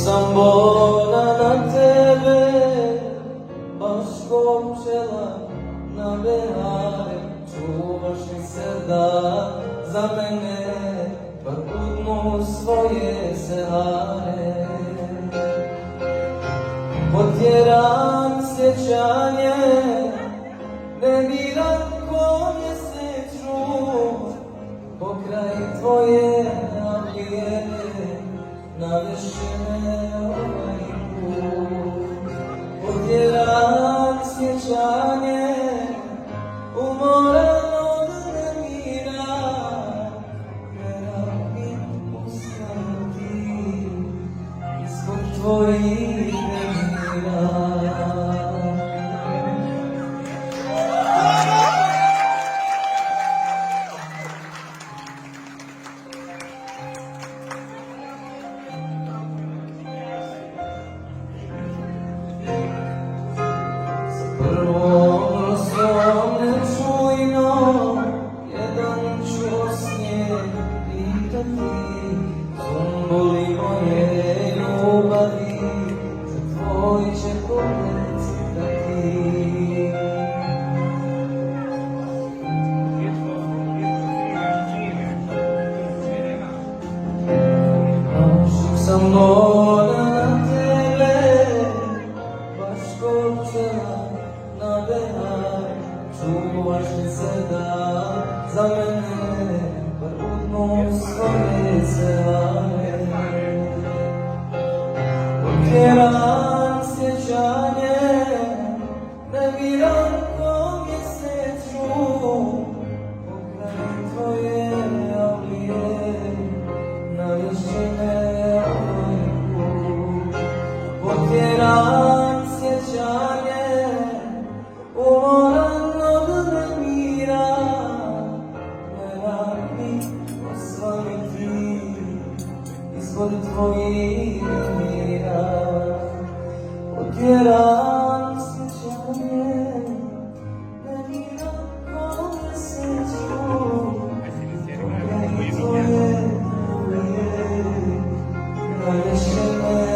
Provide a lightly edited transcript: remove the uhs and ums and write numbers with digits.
sam bolna na tebe, baš ko pčela na behare. Čuvaš li se da za mene, bar udnu svoje sehare. Potjeram sjećanje, ne diram ko mjesecu, pokraj tvoje navije, navešće me ovaj put. Potjeram sjećanje, umoran od nemira, ne rabim ustati ispod tvojih nemira. Prvom svom nečujno, jedan ću o snijeg pitati, zumboli moje ljubavi, za tvoj će pogled citati. Ašik sam bolna na tebe, baš ko pčela na behar. Čuvaš li se da za mene, bar udnu svoje sehare. Potjeram sjećanje, ne biram ko mjesecu, pokraj tvoje avlije, navešće me ovaj put. Potjeram sjećanje, umoran od nemira, ne radim osvamiti ispod tvojih nemira. Potjeram sjećanje, ne biram ko mjesecu, pokraj tvoje avlije, navešće me